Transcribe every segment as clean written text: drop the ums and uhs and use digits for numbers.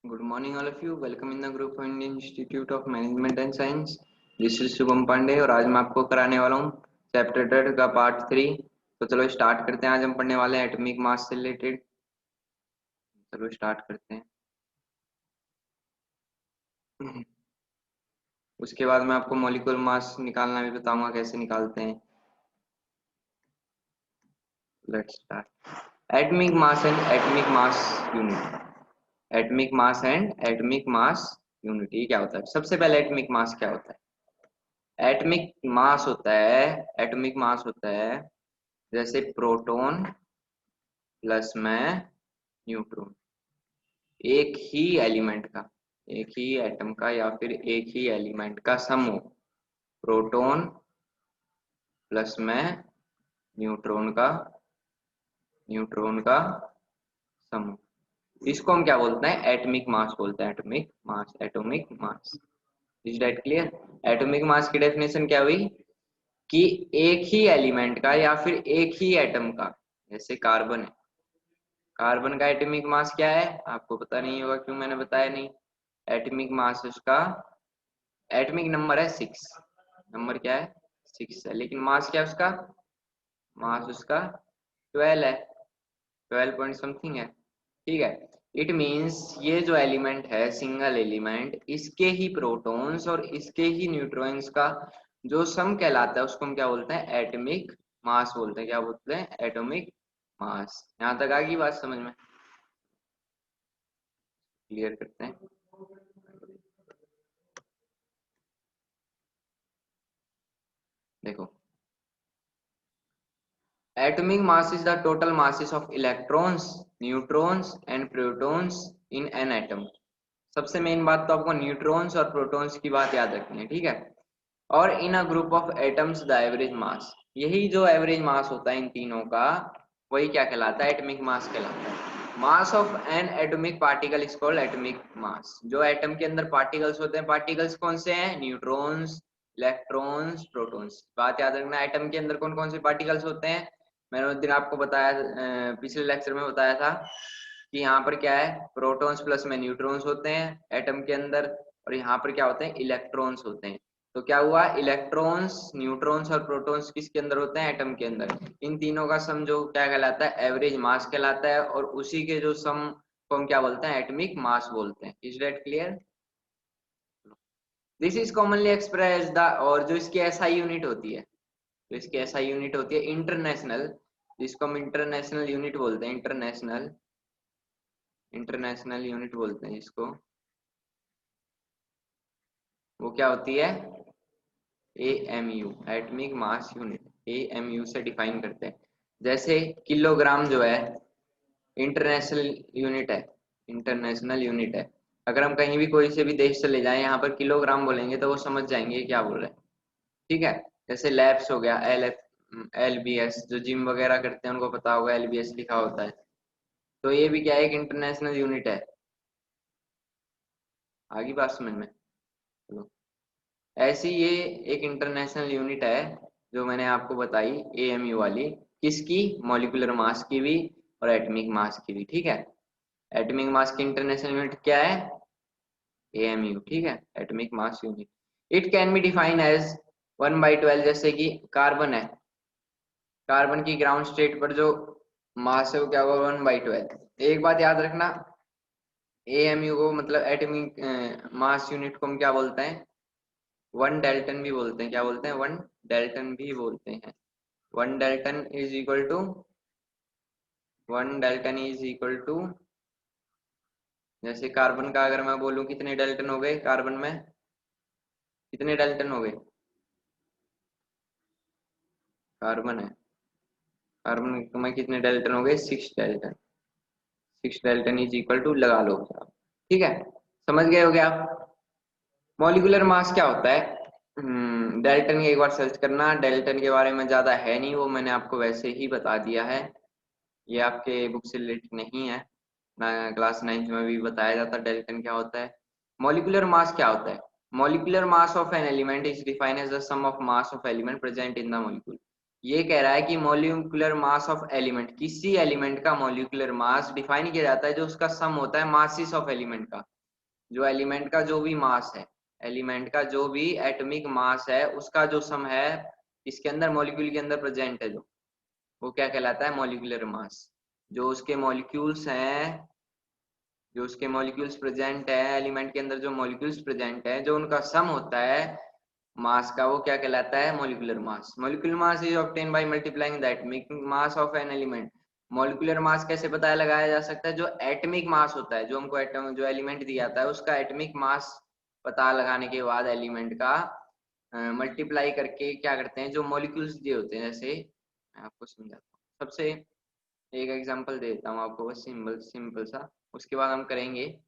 Good morning, all of you. Welcome in the group of Indian Institute of Management and Science. This is Shubham Pandey और आज मैं आपको कराने वाला हूँ चैप्टर 3 का पार्ट 3। तो चलो स्टार्ट करते हैं। आज हम पढ़ने वाले हैं एटॉमिक मास से रिलेटेड। चलो स्टार्ट करते हैं। उसके बाद मैं आपको मॉलिक्यूलर मास निकालना भी बताऊंगा कैसे निकालते हैं। Let's start. Atomic mass and atomic mass unit. Atomic mass and atomic mass unit ये क्या होता है? सबसे पहले एटॉमिक मास क्या होता है? एटॉमिक मास होता है, एटॉमिक मास होता है जैसे प्रोटॉन प्लस में न्यूट्रॉन। एक ही एलिमेंट का, एक ही एटम का या फिर एक ही एलिमेंट का समूह प्रोटॉन प्लस में न्यूट्रॉन का समूह, इसको हम क्या बोलते हैं? एटॉमिक मास बोलते हैं। Atomic mass, atomic mass. Is that clear? Atomic mass की डेफिनेशन क्या हुई कि एक ही एलिमेंट का या फिर एक ही एटम का, जैसे कार्बन है, कार्बन का एटॉमिक मास क्या है? आपको पता नहीं होगा, क्यों मैंने बताया नहीं। एटॉमिक मास उसका, एटॉमिक नंबर है 6। नंबर क्या है? 6 है। लेकिन मास क्या है उसका? मास उसका 12 है, 12 पॉइंट समथिंग है। ठीक है। इट मींस ये जो एलिमेंट है, सिंगल एलिमेंट, इसके ही प्रोटॉन्स और इसके ही न्यूट्रॉन्स का जो सम कहलाता है उसको हम क्या बोलते हैं? एटॉमिक मास बोलते हैं। क्या बोलते हैं? Atomic mass. यहाँ तक आ गई बात समझ में? क्लियर करते हैं। देखो, atomic mass is the total masses of electrons, neutrons and protons in an atom। सबसे मेन बात तो आपको न्यूट्रॉन्स और प्रोटॉन्स की बात याद रखनी है, ठीक है। और in a group of atoms the average mass, यही जो एवरेज मास होता है इन तीनों का, वही क्या कहलाता है? एटॉमिक मास कहलाता है। मास of N atomic particle is called atomic mass. जो एटम के अंदर पार्टिकल्स होते हैं, पार्टिकल्स कौन से हैं? Neutrons, electrons, protons. बात याद रखना, एटम के अंदर कौन कौन से पार्टिकल्स होते हैं? मैंने उस दिन आपको बताया, पिछले लेक्चर में बताया था कि यहाँ पर क्या है? प्रोटॉन्स प्लस में न्यूट्रॉन्स होते हैं एटम के अंदर, और यहाँ पर क्या होते हैं? इलेक्ट्रॉन्स होते हैं। तो क्या हुआ? इलेक्ट्रॉन्स, न्यूट्रॉन्स और प्रोटॉन्स किसके अंदर होते हैं? एटम के अंदर। इन तीनों का सम जो क्या कहलाता है? एवरेज मास कहलाता है। और उसी के जो सम को हम क्या बोलते हैं? एटॉमिक मास बोलते हैं। Is that clear? This is commonly express the, और जो इसकी एसआई यूनिट होती है, जो इसकी एसआई यूनिट होती है इंटरनेशनल, जिसको हम इंटरनेशनल यूनिट बोलते हैं, इंटरनेशनल, इंटरनेशनल यूनिट बोलते हैं इसको, वो क्या होती है? AMU, atomic mass unit. AMU से डिफाइन करते हैं। जैसे किलोग्राम जो है इंटरनेशनल यूनिट है, इंटरनेशनल यूनिट है। अगर हम कहीं भी कोई से भी देश चले जाएं, यहाँ पर किलोग्राम बोलेंगे तो वो समझ जाएंगे क्या बोल रहे हैं, ठीक है। जैसे लैब्स हो गया, एलबीएस, जो जिम वगैरह करते हैं उनको पता होगा एलबीएस लिखा होता है। तो ये भी क्या है? एक इंटरनेशनल यूनिट है। आगे बात समझ में? चलो, ऐसी ये एक इंटरनेशनल यूनिट है जो मैंने आपको बताई, एएमयू वाली। किसकी? मॉलिक्यूलर मास की भी और एटॉमिक मास की भी, ठीक है। एटॉमिक मास की इंटरनेशनल यूनिट क्या है? एएमयू, ठीक है, atomic mass unit. It can be define as 1/12। जैसे कि कार्बन है, कार्बन की ग्राउंड स्टेट पर जो मास है वो क्या होगा? 1/12। एक बात याद रखना, एएमयू को मतलब एटॉमिक मास यूनिट को हम क्या बोलते हैं? 1 डाल्टन भी बोलते हैं। क्या बोलते हैं? 1 डाल्टन भी बोलते हैं। 1 dalton is equal to, 1 dalton is equal to, जैसे कार्बन का अगर मैं बोलूं कितने डाल्टन हो गए कार्बन में? कितने डाल्टन हो गए? कार्बन है, कार्बन में कितने डाल्टन हो गए? 6 dalton. 6 dalton is equal to, लगा लो आप, ठीक है। समझ गए हो गया आप? मॉलिक्यूलर मास क्या होता है? डाल्टन की एक बार सर्च करना। डाल्टन के बारे में ज्यादा है नहीं, वो मैंने आपको वैसे ही बता दिया है। ये आपके बुक से रिलेटेड नहीं है ना, क्लास 9 में भी बताया जाता है डाल्टन क्या होता है। मॉलिक्यूलर मास क्या होता है? Molecular mass of an element is defined as the sum of mass of element present in the molecule. ये कह रहा है कि मॉलिक्यूलर मास ऑफ एलिमेंट, किसी एलिमेंट का मॉलिक्यूलर मास डिफाइन किया जाता है जो उसका सम होता है मासिस ऑफ एलिमेंट का। जो एलिमेंट का जो भी मास है, एलिमेंट का जो भी एटॉमिक मास है, उसका जो सम है इसके अंदर, मॉलिक्यूल के अंदर प्रेजेंट है जो, वो क्या कहलाता है? मॉलिक्यूलर मास। जो उसके मॉलिक्यूल्स हैं, जो उसके मॉलिक्यूल्स प्रेजेंट है एलिमेंट के अंदर, जो मॉलिक्यूल्स प्रेजेंट है, जो उनका सम होता है मास का, वो क्या कहलाता है? Molecular mass. Molecular mass is obtain by multiplying the atomic mass of an element. Molecular mass कैसे पता लगाया जा सकता है? जो एटॉमिक मास होता है, जो हमको एटम, जो एलिमेंट दिया जाता है, उसका एटॉमिक मास पता लगाने के बाद एलिमेंट का मल्टीप्लाई करके क्या करते हैं, जो मॉलिक्यूल्स दिए होते हैं, जैसे मैं आपको समझाता हूँ। सबसे एक एग्जांपल देता हूँ आपको, बस सिंपल सिंपल सा, उसके बाद हम करेंगे।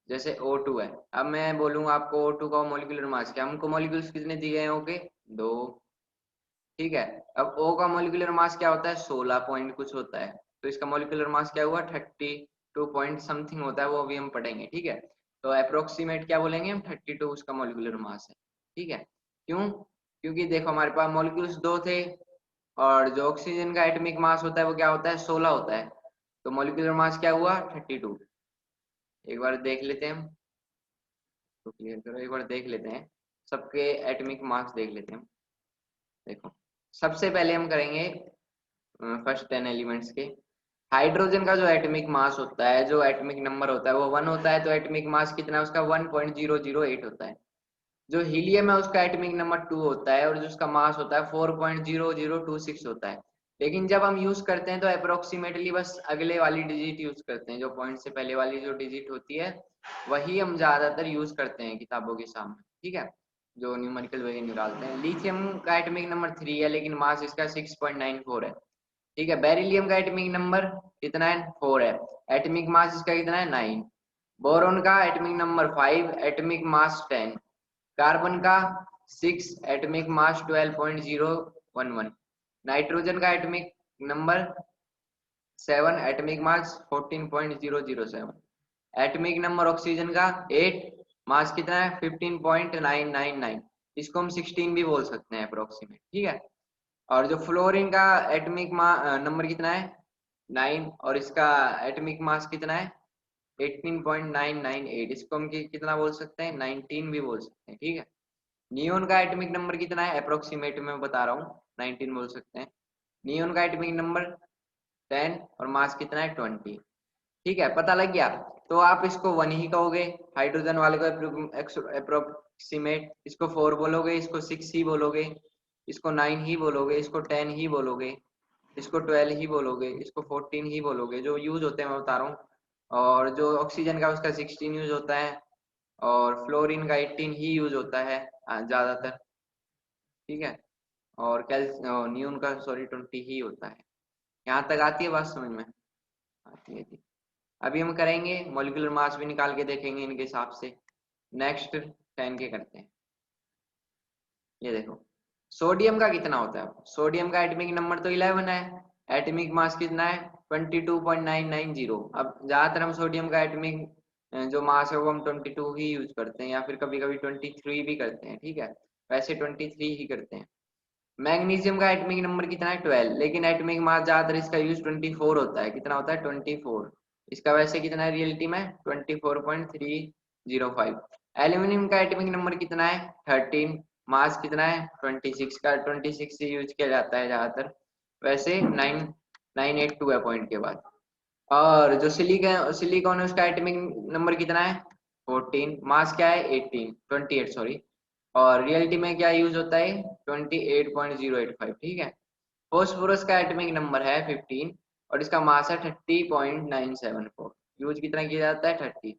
जैसे O2 है, अब मैं बोलूंगा आपको O2 का मॉलिक्यूलर मास क्या, हमको मॉलिक्यूल्स कितने दिए हैं? ओके, दो। ठीक है, अब O का मॉलिक्यूलर मास क्या होता है? 16 पॉइंट कुछ होता है, तो इसका मॉलिक्यूलर मास क्या हुआ? 32 पॉइंट समथिंग होता है, वो अभी हम पढ़ेंगे। ठीक है, तो अप्रोक्सीमेट क्या बोलेंगे हम? 32 उसका मॉलिक्यूलर मास है। ठीक है, क्यों? क्योंकि देखो हमारे पास मॉलिक्यूल्स दो थे, और जो ऑक्सीजन का एटॉमिक मास होता है वो क्या होता है? 16 होता है, तो मॉलिक्यूलर मास क्या हुआ? 32। एक बार देख लेते हैं हम, तो क्लियर करो, एक बार देख लेते हैं, सबके एटॉमिक मास देख लेते हैं हम। देखो, सबसे पहले हम करेंगे फर्स्ट 10 एलिमेंट्स के। हाइड्रोजन का जो एटॉमिक मास होता है, जो एटॉमिक नंबर होता है वो 1 होता है, तो एटॉमिक मास कितना है उसका? 1.008 होता है। जो हीलियम है उसका एटॉमिक नंबर 2 होता है, और जो उसका मास होता है 4.0026 होता है। लेकिन जब हम यूज करते हैं तो अप्रोक्सीमेटली बस अगले वाली डिजिट यूज करते हैं, जो पॉइंट से पहले वाली जो डिजिट होती है वही हम ज्यादातर यूज करते हैं किताबों के सामने। ठीक है, जो न्यूमेरिकल वैल्यू निकालते हैं। लिथियम का एटॉमिक नंबर 3 है, लेकिन मास इसका 6.94 है। ठीक है, बेरिलियम का एटॉमिक नंबर कितना है? 4 है। एटॉमिक मास इसका कितना है? 9। बोरोन का atomic number 5, atomic mass 10। Carbon का 6, एटॉमिक मास 12.011। नाइट्रोजन का atomic number 7, atomic mass 14.007। Atomic number oxygen का 8, मास कितना है? 15.999। इसको हम 16 भी बोल सकते हैं अप्रोक्सीमेट। ठीक है, और जो फ्लोरीन का एटॉमिक नंबर कितना है? 9, और इसका एटॉमिक मास कितना है? 18.998। इसको हम कितना बोल सकते हैं? 19 भी बोल सकते हैं। ठीक है, नियोन का एटॉमिक नंबर कितना है? अप्रोक्सीमेट में बता रहा हूँ, 19 बोल सकते हैं। नियोन का एटॉमिक नंबर 10, और मास कितना है? 20। ठीक है, पता लग गया। तो आप इसको 1 ही कहोगे, हाइड्रोजन वाले को अप्रोक्सीमेट, इसको 4 बोलोगे, इसको 6 ही बोलोगे, इसको 9 ही बोलोगे, इसको 10 ही बोलोगे, इसको 12 ही बोलोगे, इसको 14 ही बोलोगे। जो यूज होते हैं मैं बता रहा हूँ। और जो ऑक्सीजन का उसका 16 यूज होता है, और फ्लोरीन का 18 ही यूज होता है ज्यादातर। ठीक है, और नियोन का सॉरी 20 ही होता है। यहाँ तक आती है बात समझ में? आती है जी। अभी हम करेंगे मॉलिक्यूलर मास भी निकाल के देखेंगे इनके हिसाब से। नेक्स्ट 10 के करते हैं। ये देखो, सोडियम का कितना होता है? सोडियम का एटॉमिक नंबर तो 11 है, एटॉमिक मास कितना है? 22.990। अब ज्यादातर हम सोडियम का एटॉमिक जो मास है वो हम 22 ही यूज करते हैं, या फिर कभी कभी 23 भी करते हैं। ठीक है, वैसे 23 ही करते हैं। मैग्नीशियम का एटॉमिक नंबर कितना है? 12, लेकिन एटॉमिक मास ज्यादातर इसका यूज 24 होता है। कितना होता है? 24। इसका वैसे कितना है रियलिटी में? 24.305। एल्यूमिनियम का एटॉमिक नंबर कितना है? 13। मास कितना है? 26 का, 26 से यूज किया जाता है ज्यादातर, वैसे 9,982 है पॉइंट के बाद। और जो सिलिकॉन है उसका एटॉमिक नंबर कितना है? 14। मास क्या है? 28 सॉरी। और रियलिटी में क्या यूज होता है? 28.085। ठीक है, फॉस्फोरस का एटॉमिक नंबर है 15, और इसका मास है 30.974। यूज कितना किया जाता है? 30।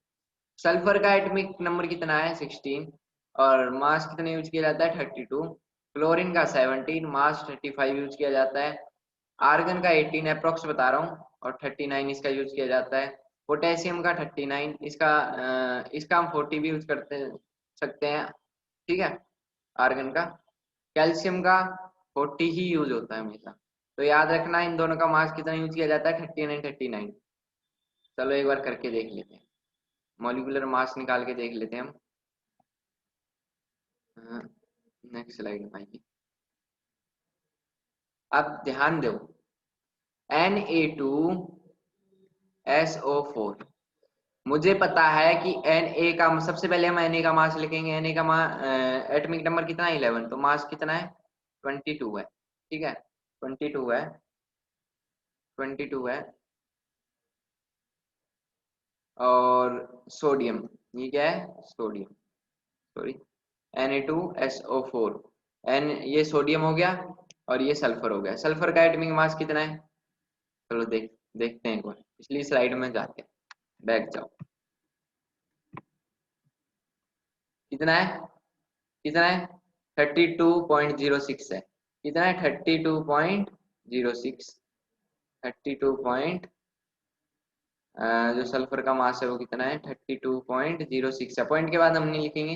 सल्फर का एटॉमिक नंबर कितना है? 16, और मास कितना यूज किया जाता है? 32। क्लोरीन का 17, मास 35 यूज किया जाता है। आर्गन का 18 अप्रोक्स बता रहा हूँ, और 39 इसका यूज किया जाता है। पोटेशियम का 39, इसका हम 40 भी यूज करते सकते हैं। ठीक है, आर्गन का। कैल्शियम का 40 ही यूज होता है हमेशा। तो याद रखना इन दोनों का मास कितना यूज किया जाता है? 39 39। चलो एक बार करके देख लेते हैं, मॉलिक्यूलर मास निकाल के देख लेते हैं हम। नेक्स्ट स्लाइड में आइए। अब ध्यान दो, Na2SO4, मुझे पता है कि Na का, सबसे पहले हम Na का मास लिखेंगे। Na का एटॉमिक नंबर कितना है 11, तो मास कितना है 22 है। ठीक है 22 है, 22 है। और सोडियम, ये क्या है सोडियम, सॉरी Na2SO4, एन ये सोडियम हो गया और ये सल्फर हो गया। सल्फर का एटॉमिक मास कितना है, चलो देखते हैं एक बार, पिछली स्लाइड में जाके बैक जाओ। कितना है, कितना है 32.06 है। कितना है 32.06, 32 पॉइंट, जो सल्फर का मास है वो कितना है 32.06 है। पॉइंट के बाद हम नहीं लिखेंगे।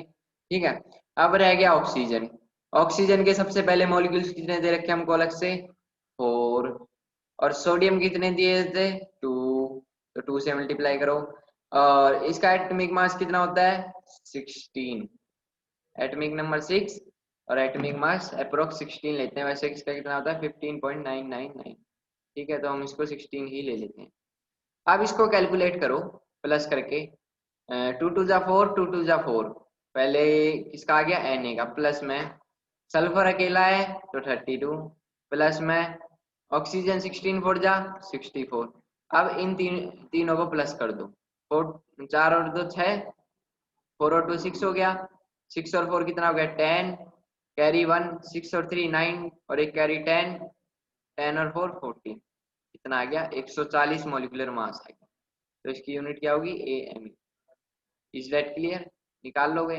ठीक है, अब रह गया ऑक्सीजन। ऑक्सीजन के सबसे पहले मॉलिक्यूल्स कितने दे रखे हमको अलग से 4, और सोडियम कितने दिए थे 2, तो 2 से मल्टीप्लाई करो। और इसका एटॉमिक मास कितना होता है 16, एटॉमिक नंबर 6 और एटॉमिक मास अप्रोक्स 16 लेते हैं। वैसे इसका कितना होता है 15.999। ठीक है, तो हम इसको 16 ही ले लेते हैं। अब इसको कैलकुलेट करो प्लस करके, 2 2 जा 4, 2 2 जा 4, पहले किसका आ गया Na का, प्लस में सल्फर अकेला है तो 32, प्लस में ऑक्सीजन 16 4 जा 64। अब इन तीनों को प्लस कर दो, 4 4 और 2 6, 4 और 2 6 हो गया, 6 और 4 कितना हो गया 10, कैरी 1, 6 और 3 9, और एक कैरी 10, 10 और 4 14, कितना आ गया 140 मॉलिक्यूलर मास आ गया। तो इसकी यूनिट क्या होगी AME। इज दैट क्लियर, निकाल लोगे।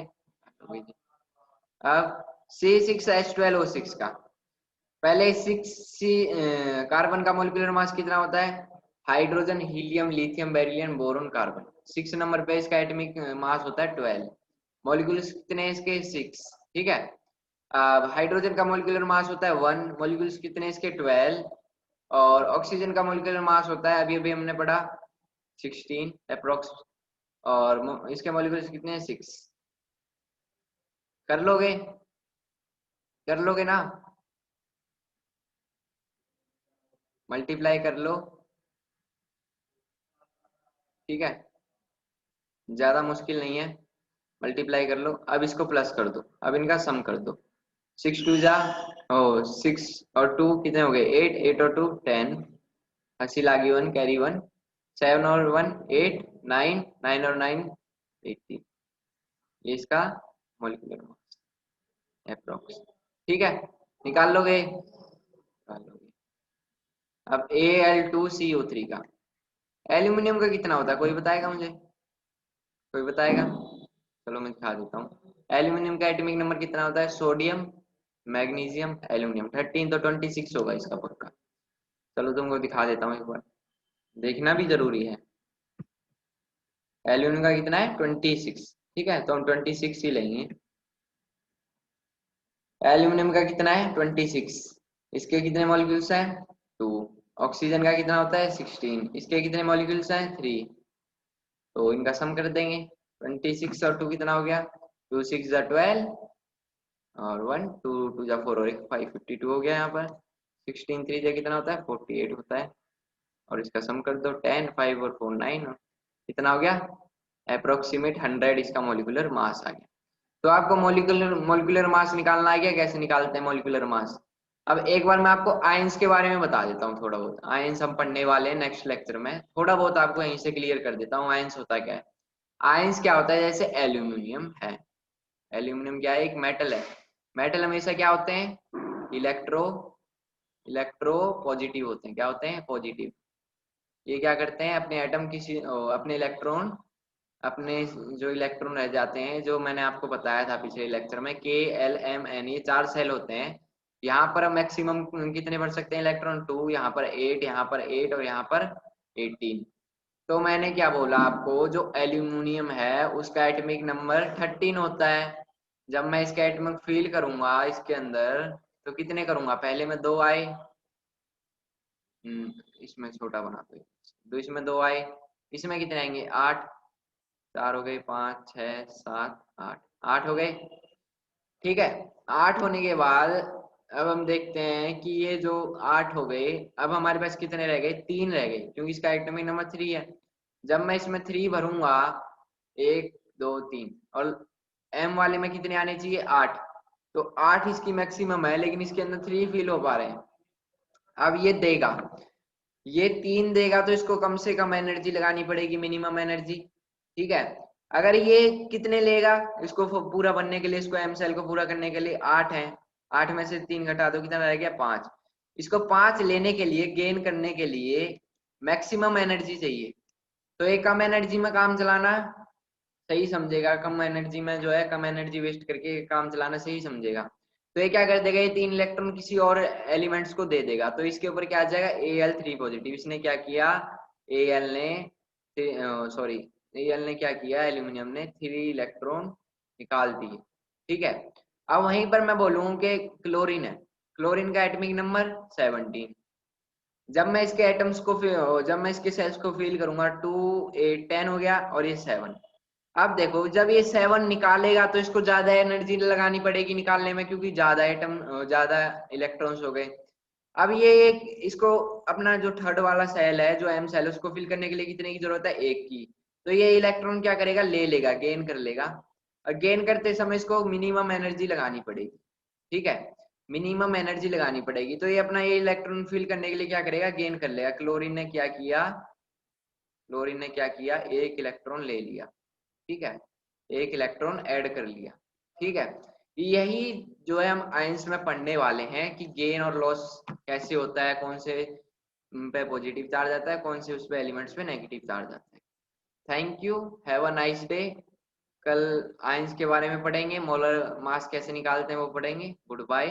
अब C6H12O6 का, पहले 6 कार्बन का मॉलिक्यूलर मास कितना होता है, hydrogen helium lithium beryllium boron carbon, 6 number पे इसका एटॉमिक मास होता है 12, मॉलिक्यूल्स कितने हैं इसके 6। ठीक है, अब हाइड्रोजन का मॉलिक्यूलर मास होता है 1, मॉलिक्यूल्स कितने हैं इसके 12, और ऑक्सीजन का मॉलिक्यूलर मास होता है अभी अभी हमने पढ़ा 16 अप्रोक्स, और इसके मॉलिक्यूल्स कितने हैं 6। कर लोगे, कर लोगे ना, मल्टीप्लाई कर लो। ठीक है, ज्यादा मुश्किल नहीं है, मल्टीप्लाई कर लो। अब इसको प्लस कर दो, अब इनका सम कर दो, 6 2 जा 6 और 2 कितने हो गए 8, 8 और 2 10, हंसी लागी 1 कैरी 1, 7 और 1 8 9, 9 और 9 18, ये इसका मॉलिक्यूलर मास अप्रोक्स। ठीक है, निकाल लोगे, निकाल लोगे। अब Al2CO3 का, एल्यूमिनियम का कितना होता है कोई बताएगा मुझे, कोई बताएगा, चलो मैं दिखा देता हूँ। एल्यूमिनियम का एटॉमिक नंबर कितना होता है, सोडियम मैग्नीशियम एल्यूमिनियम 13, तो 26 होगा इसका पक्का। चलो तुमको दिखा देता हूँ एक बार, देखना भी जरूरी है। एल्यूमिनियम का कितना है 26। ठीक है, तो हम 26 ही लेंगे। एल्यूमिनियम का कितना है 26, इसके कितने मॉलिक्यूल्स हैं 2, ऑक्सीजन का कितना होता है 16, इसके कितने मॉलिक्यूल्स हैं 3, तो इनका सम कर देंगे। 26 और 2 कितना हो गया 2 6 जा 12, और 1 2 2 जा 4 और एक 5 52 हो गया यहाँ पर। 16 3 जा कितना होता है 48 होता है, और इसका सम कर दो 10 5 और 4 9, कितना हो गया अप्रोक्सीमेट 100 इसका मॉलिक्यूलर मास आ गया। तो आपको मॉलिक्यूलर मास निकालना आ गया, कैसे निकालते हैं मॉलिक्यूलर मास। अब एक बार मैं आपको आयंस के बारे में बता देता हूँ, थोड़ा बहुत आयंस हम पढ़ने वाले हैं नेक्स्ट लेक्चर में, थोड़ा बहुत आपको यहीं से क्लियर कर देता हूँ आयंस होता क्या है। आयंस क्या होता है, जैसे एल्यूमिनियम है, एल्यूमिनियम क्या है एक मेटल है, मेटल हमेशा क्या होते हैं इलेक्ट्रो इलेक्ट्रो पॉजिटिव होते हैं, क्या होते हैं पॉजिटिव। ये क्या करते हैं अपने एटम की अपने इलेक्ट्रॉन, अपने जो इलेक्ट्रॉन रह जाते हैं, जो मैंने आपको बताया था पिछले लेक्चर में K L M N, ये 4 सेल होते हैं। यहाँ पर मैक्सिमम कितने भर सकते हैं इलेक्ट्रॉन 2, यहाँ पर 8, यहाँ पर 8 और यहाँ पर 18। तो मैंने क्या बोला आपको, जो एल्यूमिनियम है उसका एटॉमिक नंबर 13 होता है। जब मैं इसका एटॉमिक फील करूंगा इसके अंदर, तो कितने करूंगा, पहले में 2 आए, इसमें छोटा बना दो, इसमें 2 आए, इसमें कितने आएंगे 8, 4 हो गए 5 6 7 8, 8 हो गए। ठीक है, 8 होने के बाद अब हम देखते हैं कि ये जो 8 हो गए, अब हमारे पास कितने रह गए, 3 रह गए, क्योंकि इसका एटॉमिक नंबर 3 है। जब मैं इसमें 3 भरूंगा, 1 2 3, और एम वाले में कितने आने चाहिए, 8। तो 8 इसकी मैक्सिमम है, लेकिन इसके अंदर 3 फिल हो पा रहे हैं। अब ये देगा, ये 3 देगा, तो इसको कम से कम एनर्जी लगानी पड़ेगी, मिनिमम एनर्जी। ठीक है, अगर ये कितने लेगा, इसको पूरा बनने के लिए, इसको एम सेल को पूरा करने के लिए 8 है, 8 में से 3 घटा दो, कितना रह गया, 5। इसको 5 लेने के लिए, गेन करने के लिए मैक्सिमम एनर्जी चाहिए। तो ये कम एनर्जी में काम चलाना सही समझेगा, कम एनर्जी में जो है, कम एनर्जी वेस्ट करके काम चलाना सही समझेगा। तो ये क्या कर देगा, ये 3 इलेक्ट्रॉन किसी और एलिमेंट्स को दे देगा, तो इसके ऊपर क्या आ जाएगा, Al3 पॉजिटिव। इसने क्या किया, Al ने, सॉरी, Al ने क्या किया, एल्यूमिनियम ने 3 इलेक्ट्रॉन निकाल दिए। ठीक है, अब वहीं पर मैं बोलूँ कि क्लोरीन है, क्लोरीन का एटॉमिक नंबर 17। जब मैं इसके एटम्स को जब मैं इसके सेल्स को फिल करूंगा, 2 8 10 हो गया, और ये 7। अब देखो, जब ये 7 निकालेगा तो इसको ज्यादा एनर्जी लगानी पड़ेगी निकालने में, क्योंकि ज्यादा एटम, ज्यादा इलेक्ट्रॉन्स हो गए। अब ये एक, इसको अपना जो थर्ड वाला सेल है, जो एम सेल, उसको फिल करने के लिए कितने की जरूरत है, 1 की। तो ये इलेक्ट्रॉन क्या करेगा, ले लेगा, गेन कर लेगा। और गेन करते समय इसको मिनिमम एनर्जी लगानी पड़ेगी। ठीक है, मिनिमम एनर्जी लगानी पड़ेगी, तो ये अपना ये इलेक्ट्रॉन फिल करने के लिए क्या करेगा, गेन कर लेगा। क्लोरीन ने क्या किया, क्लोरीन ने क्या किया, 1 इलेक्ट्रॉन ले लिया। ठीक है, 1 इलेक्ट्रॉन ऐड कर लिया। ठीक है, यही जो है हम आयंस में पढ़ने वाले हैं कि गेन और लॉस कैसे होता है, कौन से पे पॉजिटिव चार्ज आता है, कौन से उस पे एलिमेंट्स पे नेगेटिव चार्ज आता है। Thank you, have a nice day. कल आयंस के बारे में पढ़ेंगे, मोलर मास कैसे निकालते हैं वो पढ़ेंगे। Good bye.